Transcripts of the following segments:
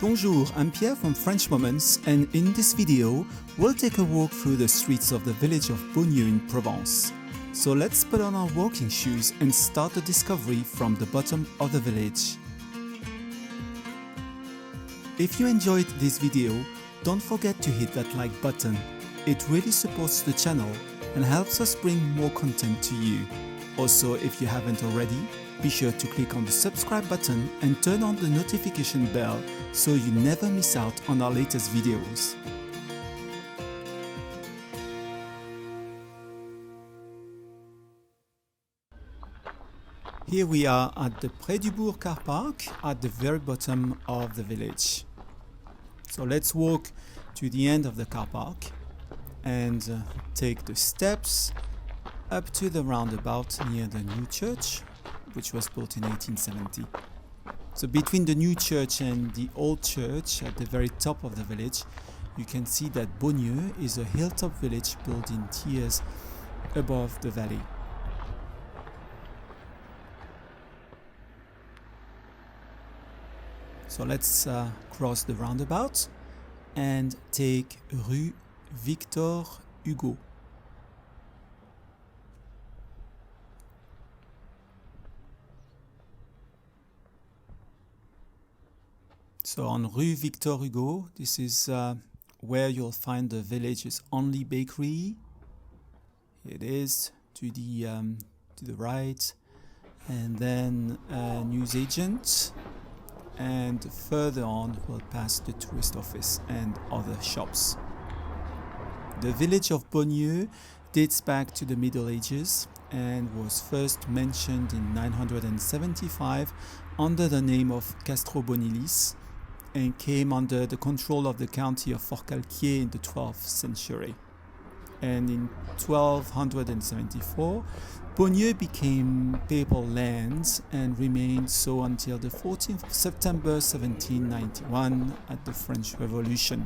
Bonjour, I'm Pierre from French Moments, and in this video, we'll take a walk through the streets of the village of Beaunieu in Provence. So let's put on our walking shoes and start the discovery from the bottom of the village. If you enjoyed this video, don't forget to hit that like button. It really supports the channel and helps us bring more content to you. Also, if you haven't already, be sure to click on the subscribe button and turn on the notification bell so you never miss out on our latest videos. Here we are at the Près du Bourg car park at the very bottom of the village. So let's walk to the end of the car park and take the steps up to the roundabout near the new church, which was built in 1870. So between the new church and the old church at the very top of the village, you can see that Beaunieu is a hilltop village built in tiers above the valley. So let's cross the roundabout and take Rue Victor Hugo. So on Rue Victor Hugo, this is where you'll find the village's only bakery. Here it is to the right, and then a newsagent, and further on we'll pass the tourist office and other shops. The village of Beaunieu dates back to the Middle Ages and was first mentioned in 975 under the name of Castro Bonilis, and came under the control of the county of Forcalquier in the 12th century. And in 1274, Beaunieu became papal lands and remained so until the 14th of September 1791 at the French Revolution.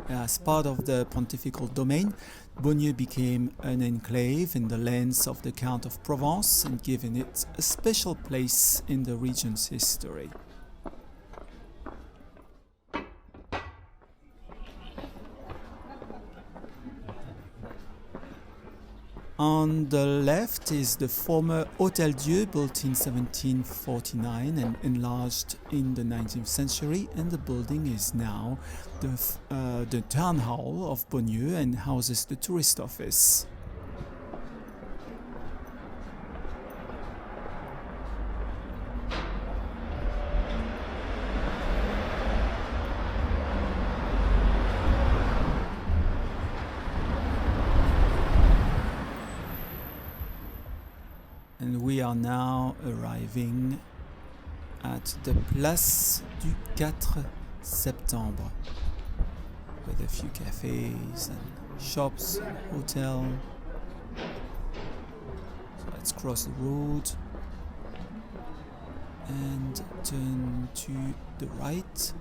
As part of the pontifical domain, Beaunieu became an enclave in the lands of the Count of Provence and given it a special place in the region's history. On the left is the former Hôtel Dieu, built in 1749 and enlarged in the 19th century, and the building is now the town hall of Beaunieu and houses the tourist office. And we are now arriving at the Place du 4 Septembre, with a few cafes and shops and hotel. So let's cross the road and turn to the right.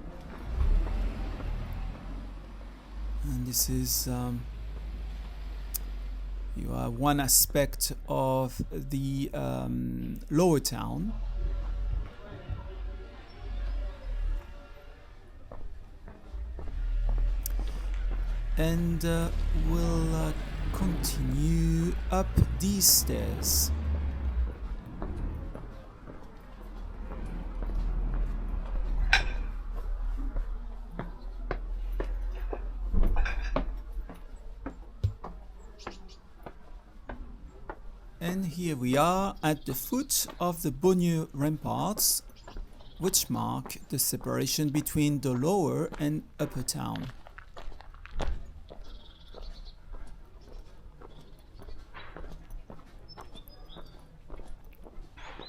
And this is you are one aspect of the lower town. And we'll continue up these stairs. And here we are at the foot of the Beaunieu ramparts, which mark the separation between the lower and upper town.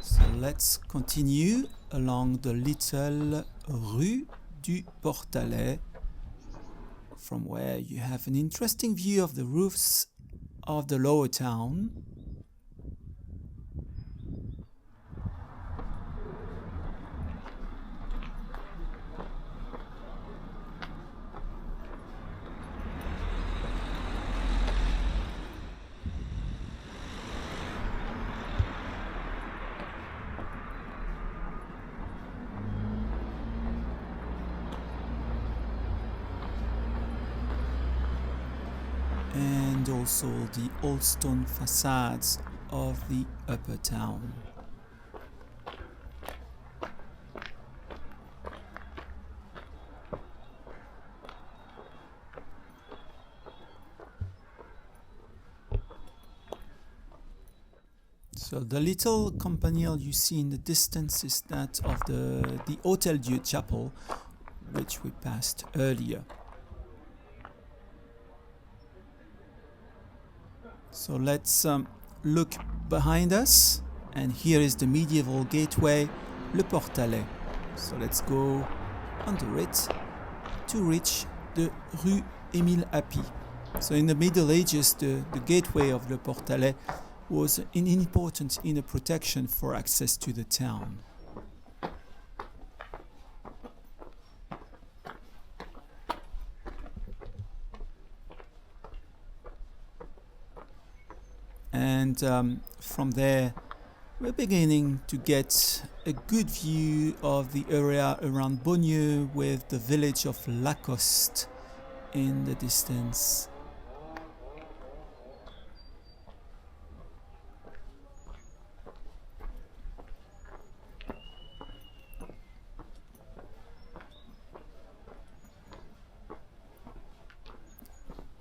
So let's continue along the little Rue du Portalet, from where you have an interesting view of the roofs of the lower town. and also the old stone facades of the upper town. So the little campanile you see in the distance is that of the Hôtel Dieu chapel, which we passed earlier. So let's look behind us, and here is the medieval gateway, Le Portalet. So let's go under it to reach the Rue Émile Happy. So in the Middle Ages, the gateway of Le Portalet was an important inner protection for access to the town. And from there, we're beginning to get a good view of the area around Beaunieu with the village of Lacoste in the distance.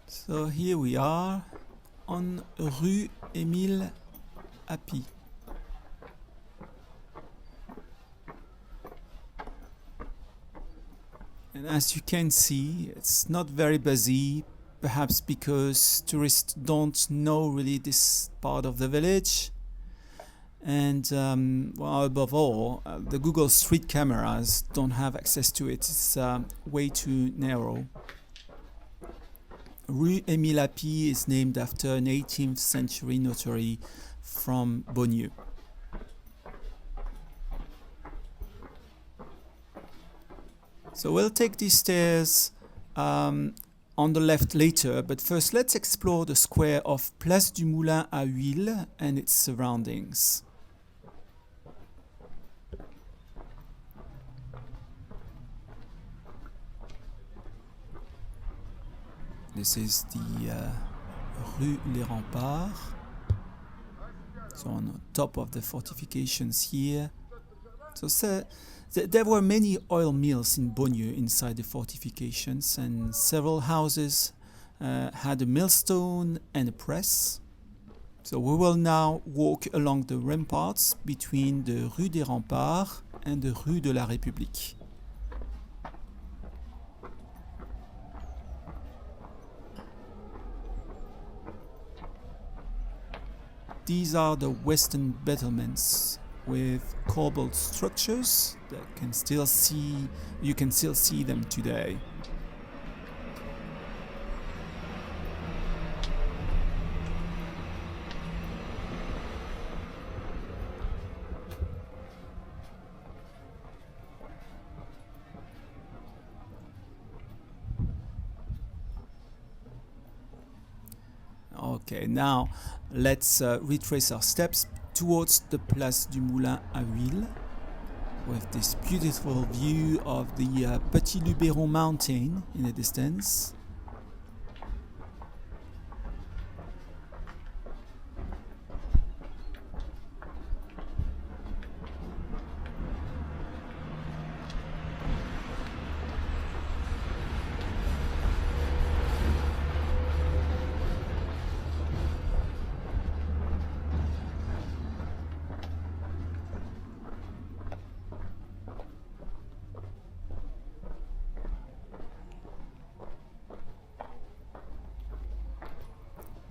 So here we are on Rue Émile Happy. And as you can see, it's not very busy, perhaps because tourists don't know really this part of the village. And well, above all, the Google Street cameras don't have access to it. It's way too narrow. Rue Émile Happy is named after an 18th century notary from Beaunieu. So we'll take these stairs on the left later, but first let's explore the square of Place du Moulin à Huile and its surroundings. This is the Rue Les Remparts. So on top of the fortifications here. So there were many oil mills in Beaunieu inside the fortifications, and several houses had a millstone and a press. So we will now walk along the ramparts between the Rue des Remparts and the Rue de la République. These are the western battlements with cobbled structures that you can still see them today. Okay, now let's retrace our steps towards the Place du Moulin à Huile with this beautiful view of the Petit Luberon mountain in the distance.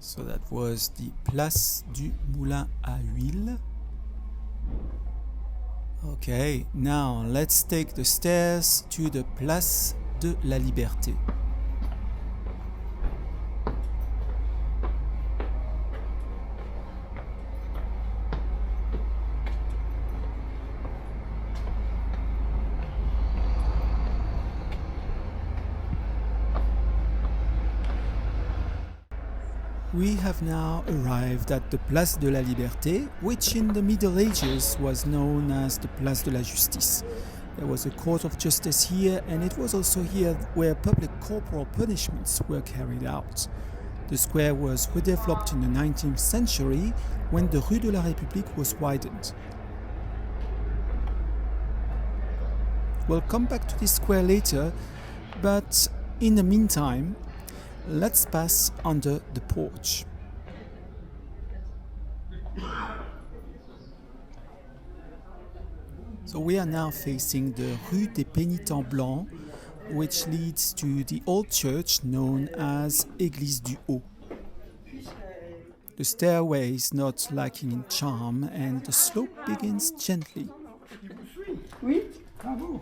So that was the Place du Moulin à Huile. Okay, now let's take the stairs to the Place de la Liberté. We have now arrived at the Place de la Liberté, which in the Middle Ages was known as the Place de la Justice. There was a court of justice here, and it was also here where public corporal punishments were carried out. The square was redeveloped in the 19th century when the Rue de la République was widened. We'll come back to this square later, but in the meantime, let's pass under the porch. So we are now facing the Rue des Pénitents Blancs, which leads to the old church known as Église du Haut. The stairway is not lacking in charm and the slope begins gently. Oui, bravo.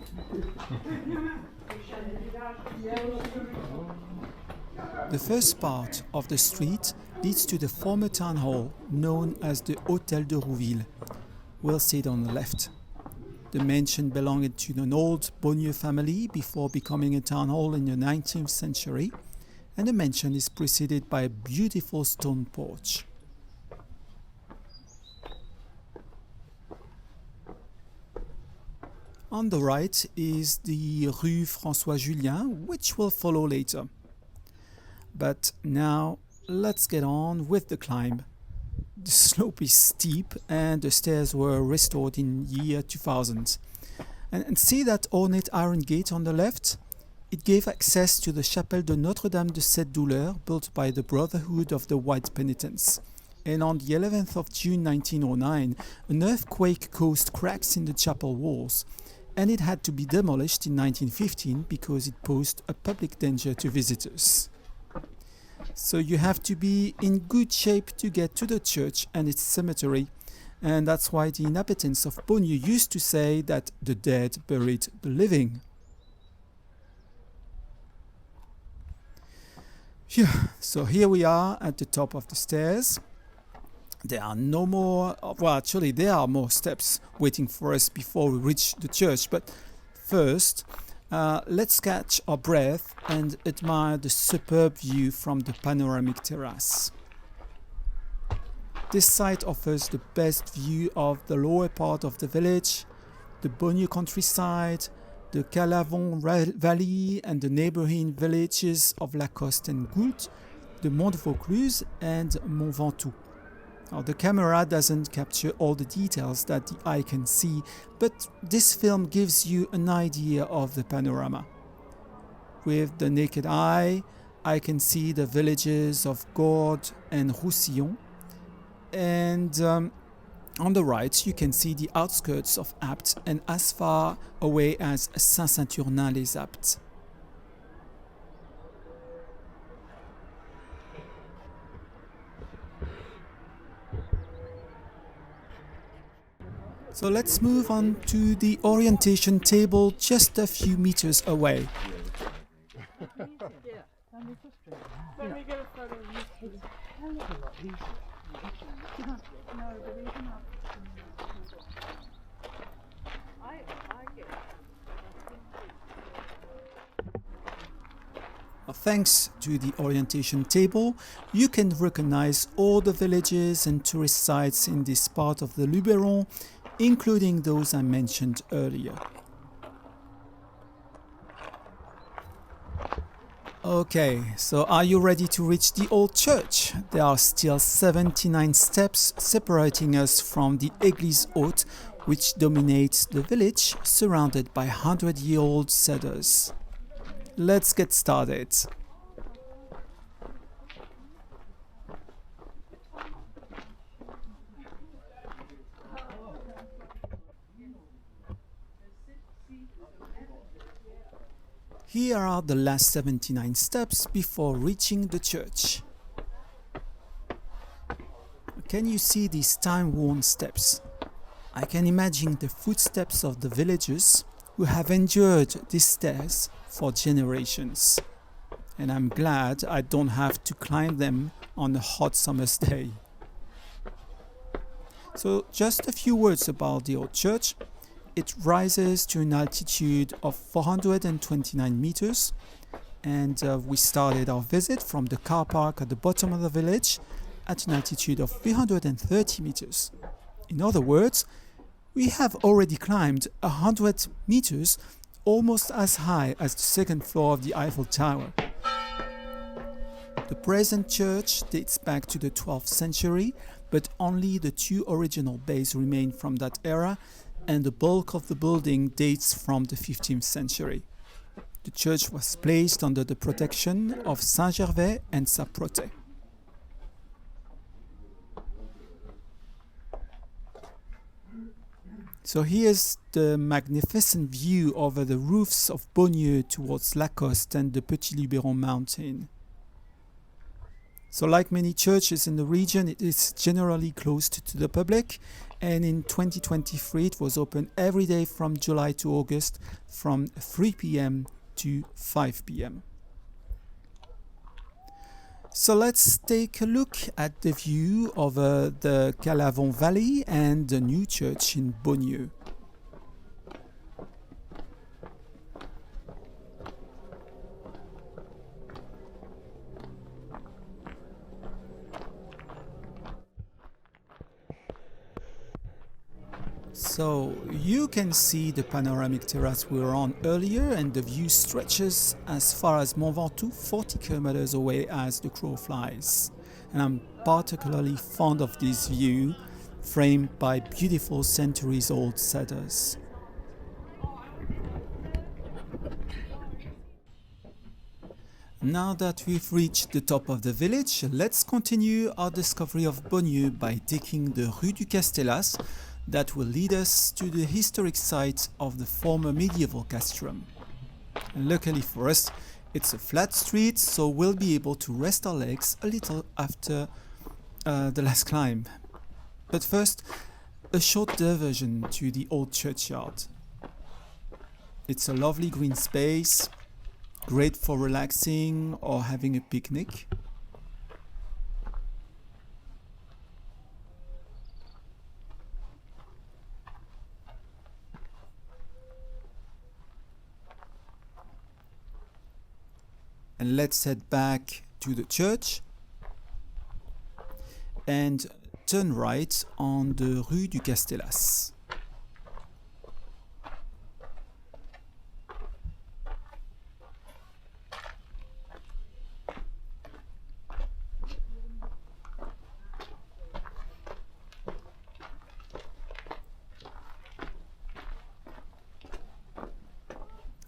The first part of the street leads to the former town hall known as the Hôtel de Rouville. We'll see it on the left. The mansion belonged to an old Beaulieu family before becoming a town hall in the 19th century, and the mansion is preceded by a beautiful stone porch. On the right is the Rue François Julien, which will follow later. But now let's get on with the climb. The slope is steep and the stairs were restored in year 2000. And see that ornate iron gate on the left? It gave access to the Chapelle de Notre-Dame de Cette Douleur, built by the Brotherhood of the White Penitents. And on the 11th of June 1909, an earthquake caused cracks in the chapel walls, and it had to be demolished in 1915 because it posed a public danger to visitors. So you have to be in good shape to get to the church and its cemetery, and that's why the inhabitants of Beaulieu used to say that the dead buried the living. So here we are at the top of the stairs. There are no more, well actually there are more steps waiting for us before we reach the church, but first let's catch our breath and admire the superb view from the panoramic terrace. This site offers the best view of the lower part of the village, the Beaulieu countryside, the Calavon Valley and the neighboring villages of Lacoste and Goult, the Mont de Vaucluse and Mont Ventoux. Now, the camera doesn't capture all the details that the eye can see, but this film gives you an idea of the panorama. With the naked eye, I can see the villages of Gordes and Roussillon, and on the right you can see the outskirts of Apt and as far away as Saint-Saturnin-les-Aptes. So let's move on to the orientation table just a few meters away. Let me get a photo of you. Thanks to the orientation table, you can recognize all the villages and tourist sites in this part of the Luberon, including those I mentioned earlier. Okay, so are you ready to reach the old church? There are still 79 steps separating us from the Église Haute, which dominates the village, surrounded by 100-year-old cedars. Let's get started. Here are the last 79 steps before reaching the church. Can you see these time-worn steps? I can imagine the footsteps of the villagers who have endured these stairs for generations. And I'm glad I don't have to climb them on a hot summer's day. So just a few words about the old church. It rises to an altitude of 429 meters, and we started our visit from the car park at the bottom of the village at an altitude of 330 meters. In other words, we have already climbed 100 meters, almost as high as the second floor of the Eiffel Tower. The present church dates back to the 12th century, but only the two original bays remain from that era, and the bulk of the building dates from the 15th century. The church was placed under the protection of Saint-Gervais and Saprote. So here's the magnificent view over the roofs of Beaunieu towards Lacoste and the Petit-Luberon mountain. So like many churches in the region, it is generally closed to the public, and in 2023 it was open every day from July to August from 3 p.m. to 5 p.m. So let's take a look at the view over the Calavon Valley and the new church in Beaunieu. So you can see the panoramic terrace we were on earlier, and the view stretches as far as Mont Ventoux, 40 kilometers away as the crow flies. And I'm particularly fond of this view, framed by beautiful centuries-old cedars. Now that we've reached the top of the village, let's continue our discovery of Beaunieu by taking the Rue du Castellas that will lead us to the historic site of the former medieval castrum. And luckily for us, it's a flat street, so we'll be able to rest our legs a little after the last climb. But first, a short diversion to the old churchyard. It's a lovely green space, great for relaxing or having a picnic. And let's head back to the church and turn right on the Rue du Castellas.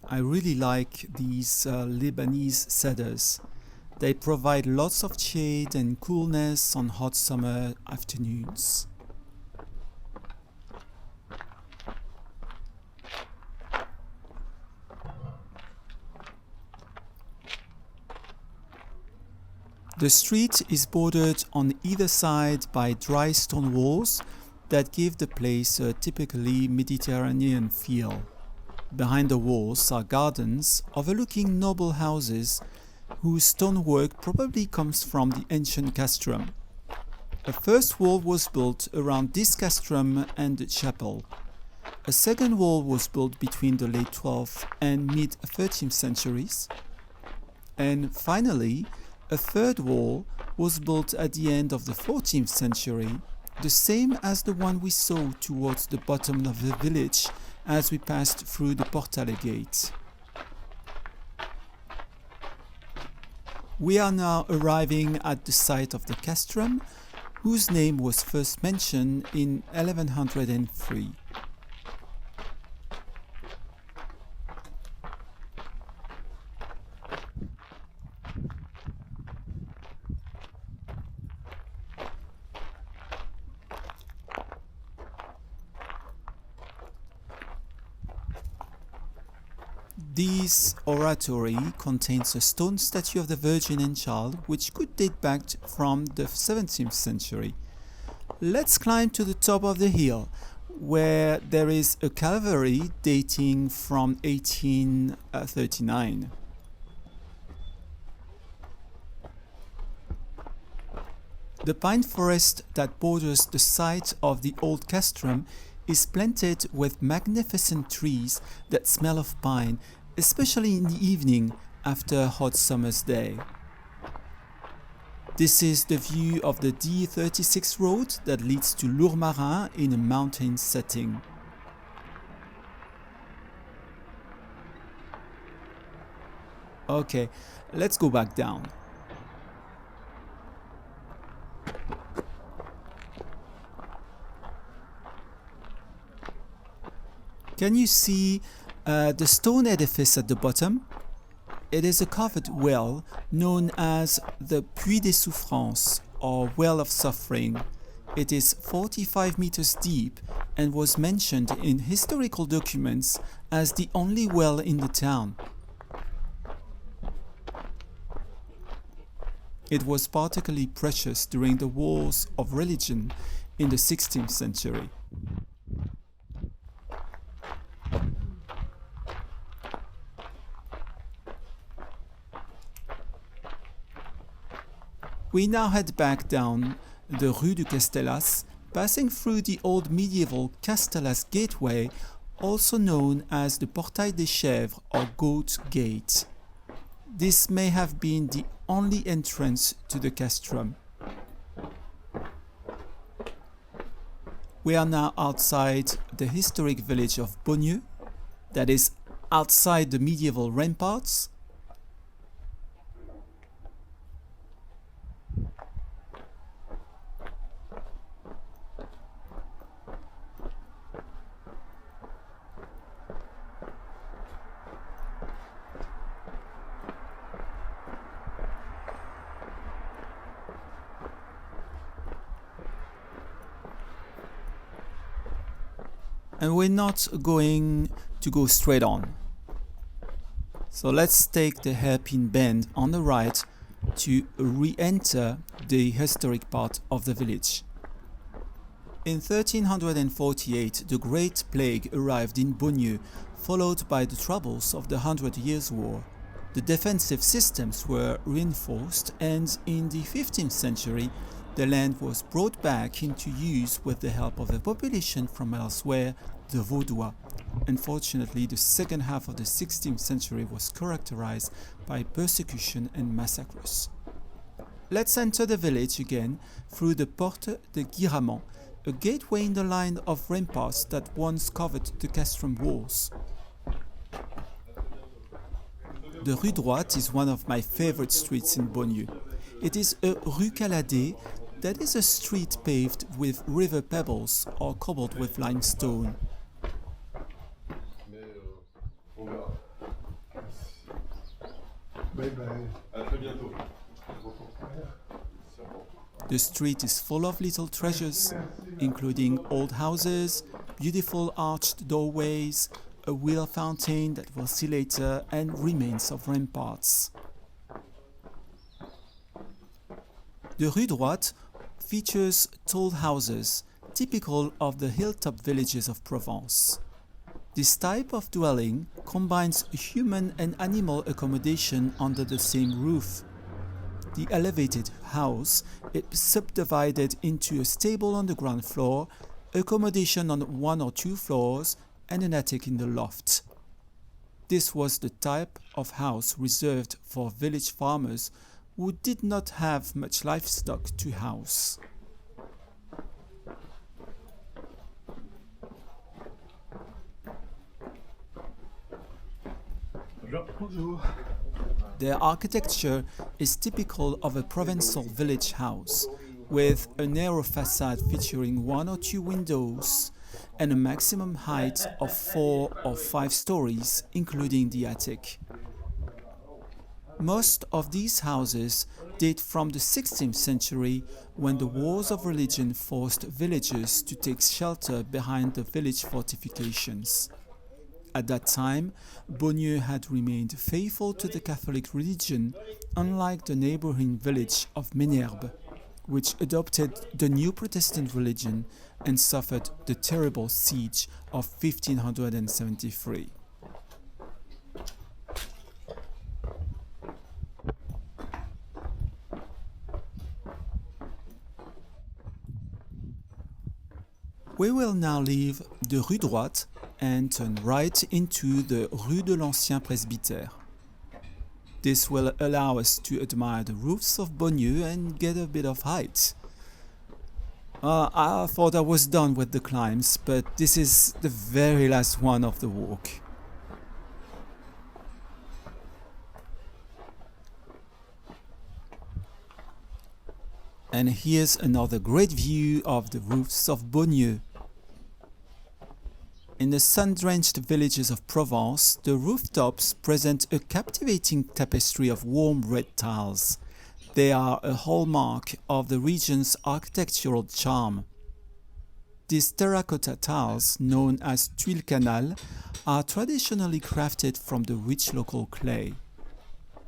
I really like these Lebanese cedars. They provide lots of shade and coolness on hot summer afternoons. The street is bordered on either side by dry stone walls that give the place a typically Mediterranean feel. Behind the walls are gardens overlooking noble houses whose stonework probably comes from the ancient castrum. A first wall was built around this castrum and the chapel. A second wall was built between the late 12th and mid-13th centuries. And finally, a third wall was built at the end of the 14th century, the same as the one we saw towards the bottom of the village as we passed through the Portalet gate. We are now arriving at the site of the castrum, whose name was first mentioned in 1103. This oratory contains a stone statue of the Virgin and Child, which could date back from the 17th century. Let's climb to the top of the hill, where there is a Calvary dating from 1839. The pine forest that borders the site of the old castrum is planted with magnificent trees that smell of pine, especially in the evening after a hot summer's day. This is the view of the D36 road that leads to Lourmarin in a mountain setting. Okay, let's go back down. Can you see the stone edifice at the bottom? It is a covered well known as the Puits des Souffrances, or Well of Suffering. It is 45 meters deep and was mentioned in historical documents as the only well in the town. It was particularly precious during the wars of religion in the 16th century. We now head back down the Rue du Castellas, passing through the old medieval Castellas Gateway, also known as the Portail des Chèvres or Goat Gate. This may have been the only entrance to the castrum. We are now outside the historic village of Beaunieu, that is outside the medieval ramparts. And we're not going to go straight on. So let's take the hairpin bend on the right to re-enter the historic part of the village. In 1348, the Great Plague arrived in Beaunieu, followed by the troubles of the 100 Years' War. The defensive systems were reinforced, and in the 15th century, the land was brought back into use with the help of a population from elsewhere, the Vaudois. Unfortunately, the second half of the 16th century was characterized by persecution and massacres. Let's enter the village again through the Porte de Guiramont, a gateway in the line of ramparts that once covered the castrum walls. The Rue Droite is one of my favorite streets in Beaunieu. It is a Rue Caladée, that is a street paved with river pebbles or cobbled with limestone. The street is full of little treasures, including old houses, beautiful arched doorways, a wheel fountain that we'll see later, and remains of ramparts. The Rue Droite features tall houses, typical of the hilltop villages of Provence. This type of dwelling combines human and animal accommodation under the same roof. The elevated house is subdivided into a stable on the ground floor, accommodation on one or two floors, and an attic in the loft. This was the type of house reserved for village farmers who did not have much livestock to house. Their architecture is typical of a Provençal village house, with a narrow facade featuring one or two windows and a maximum height of 4 or 5 stories, including the attic. Most of these houses date from the 16th century, when the wars of religion forced villagers to take shelter behind the village fortifications. At that time, Beaunieu had remained faithful to the Catholic religion, unlike the neighboring village of Ménherbe, which adopted the new Protestant religion and suffered the terrible siege of 1573. We will now leave the Rue Droite and turn right into the Rue de l'Ancien Presbytère. This will allow us to admire the roofs of Beaunieu and get a bit of height. I thought I was done with the climbs, but this is the very last one of the walk. And here's another great view of the roofs of Beaunieu. In the sun-drenched villages of Provence, the rooftops present a captivating tapestry of warm red tiles. They are a hallmark of the region's architectural charm. These terracotta tiles, known as tuiles canal, are traditionally crafted from the rich local clay.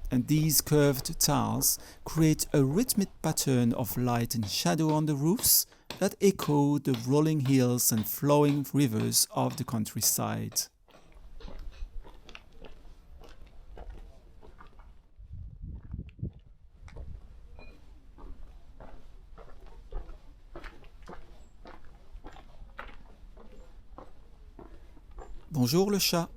And these curved tiles create a rhythmic pattern of light and shadow on the roofs that echo the rolling hills and flowing rivers of the countryside. Bonjour le chat.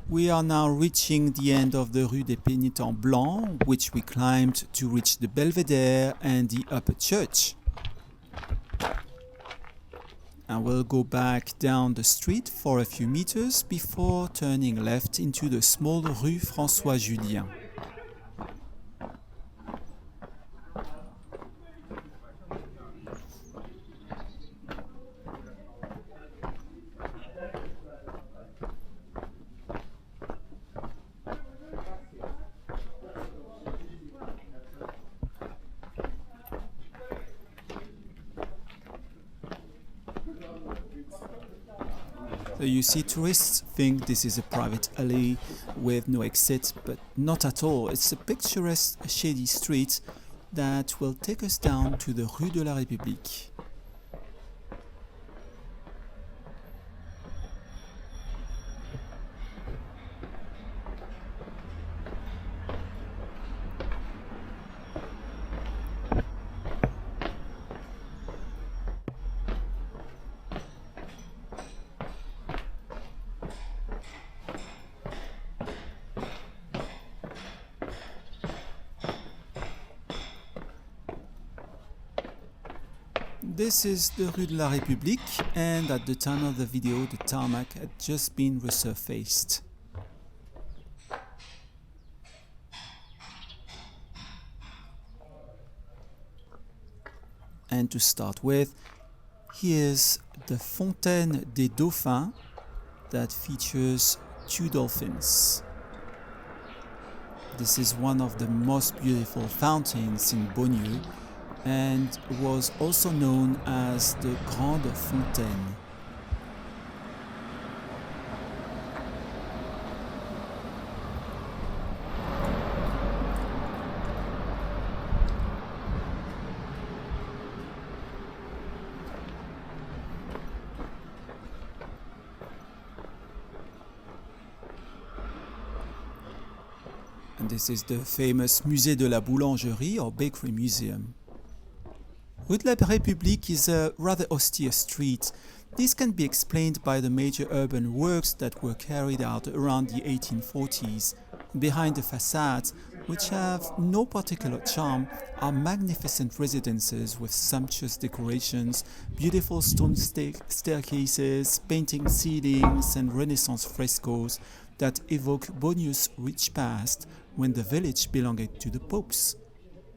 We are now reaching the end of the Rue des Pénitents Blancs, which we climbed to reach the Belvedere and the upper church. And we'll go back down the street for a few meters before turning left into the small Rue François Julien. So you see, tourists think this is a private alley with no exit, but not at all. It's a picturesque, shady street that will take us down to the Rue de la République. This is the Rue de la République, and at the time of the video the tarmac had just been resurfaced. And to start with, here's the Fontaine des Dauphins that features 2 dolphins. This is one of the most beautiful fountains in Beaunieu and was also known as the Grande Fontaine. And this is the famous Musée de la Boulangerie or Bakery Museum. Rue de la République is a rather austere street. This can be explained by the major urban works that were carried out around the 1840s. Behind the facades, which have no particular charm, are magnificent residences with sumptuous decorations, beautiful stone staircases, painting ceilings, and Renaissance frescoes that evoke Beaunieu's rich past when the village belonged to the popes.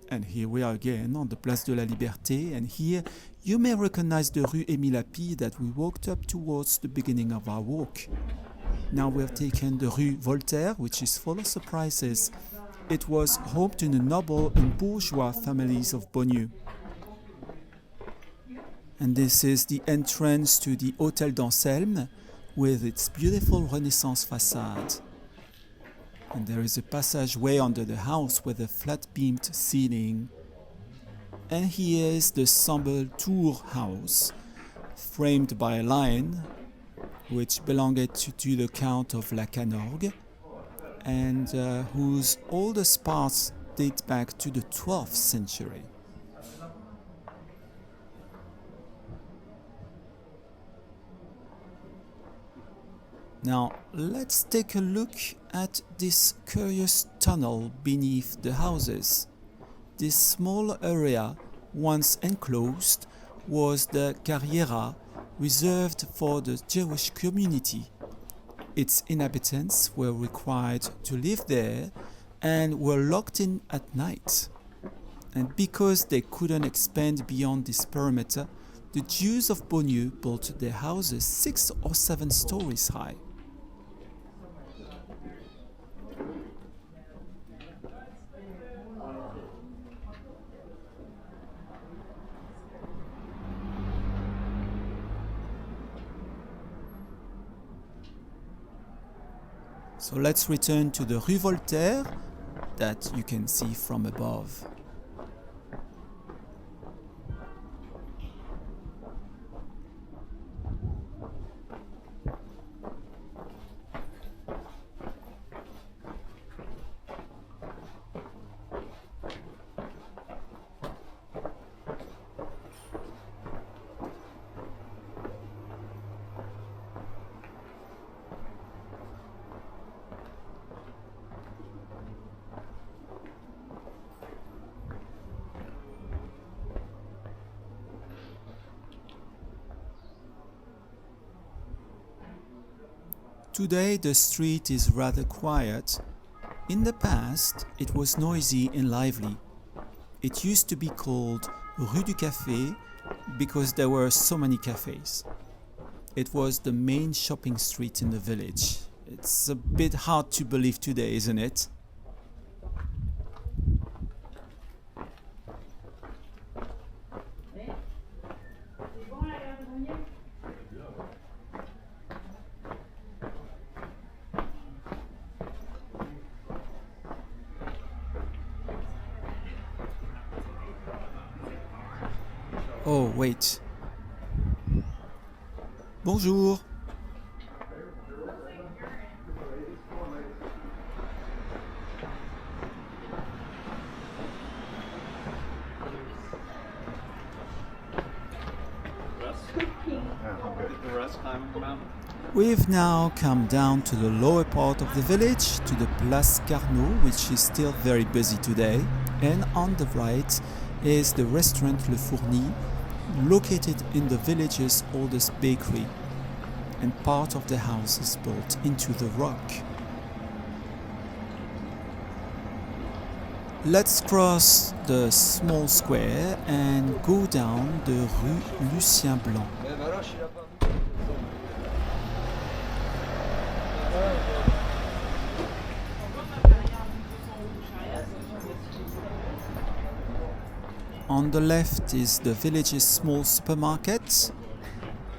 And here we are again on the Place de la Liberté, and here you may recognize the Rue Émile Appy that we walked up towards the beginning of our walk. Now we have taken the Rue Voltaire, which is full of surprises. It was home to the noble and bourgeois families of Beaunieu. And this is the entrance to the Hôtel d'Anselme with its beautiful Renaissance facade. And there is a passageway under the house with a flat-beamed ceiling. And here is the Samble Tour house, framed by a lion, which belonged to the Count of La Canorgue, and whose oldest parts date back to the 12th century. Now, let's take a look at this curious tunnel beneath the houses. This small area once enclosed, was the Carriera, reserved for the Jewish community. Its inhabitants were required to live there and were locked in at night. And because they couldn't expand beyond this perimeter, the Jews of Beaulieu built their houses 6 or 7 stories high. So let's return to the Rue Voltaire that you can see from above. Today the street is rather quiet. In the past it was noisy and lively. It used to be called Rue du Café because there were so many cafes. It was the main shopping street in the village. It's a bit hard to believe today, isn't it? Oh, wait. Bonjour. We've now come down to the lower part of the village, to the Place Carnot, which is still very busy today, and on the right is the restaurant Le Fourni, located in the village's oldest bakery, and part of the house is built into the rock. Let's cross the small square and go down the rue Lucien Blanc. On the left is the village's small supermarket,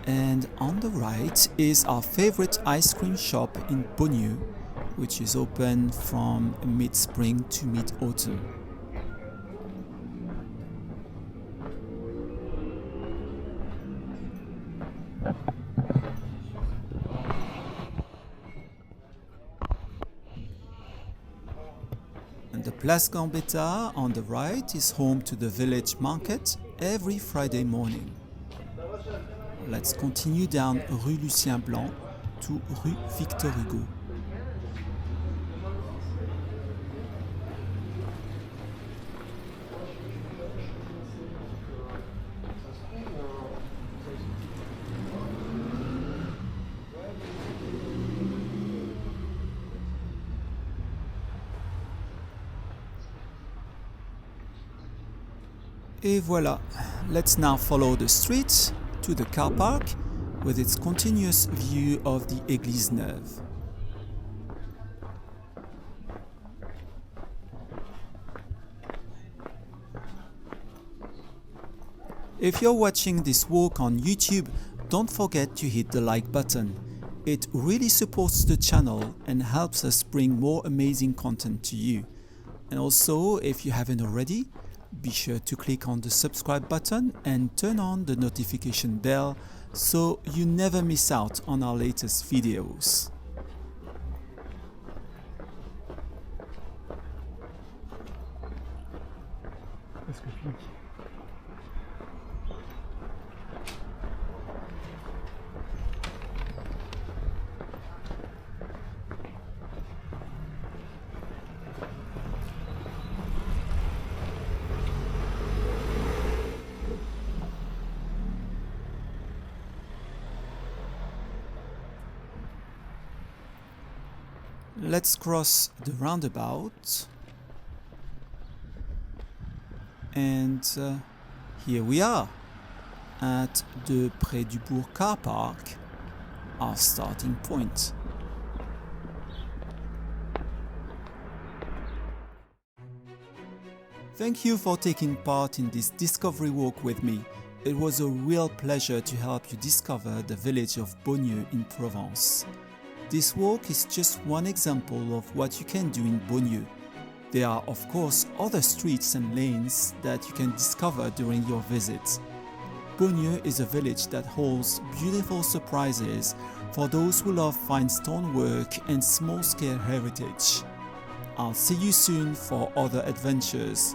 and on the right is our favorite ice cream shop in Beaulieu, which is open from mid-spring to mid-autumn. And the Place Gambetta on the right is home to the village market every Friday morning. Let's continue down Rue Lucien Blanc to Rue Victor Hugo. Et voilà, let's now follow the street to the car park with its continuous view of the Église Neuve. If you're watching this walk on YouTube, don't forget to hit the like button. It really supports the channel and helps us bring more amazing content to you. And also, if you haven't already, be sure to click on the subscribe button and turn on the notification bell so you never miss out on our latest videos. let's cross the roundabout. And here we are at the Près du Bourg car park, our starting point. Thank you for taking part in this discovery walk with me. It was a real pleasure to help you discover the village of Beaunieu in Provence. This walk is just one example of what you can do in Beaunieu. There are of course other streets and lanes that you can discover during your visit. Beaunieu is a village that holds beautiful surprises for those who love fine stonework and small-scale heritage. I'll see you soon for other adventures.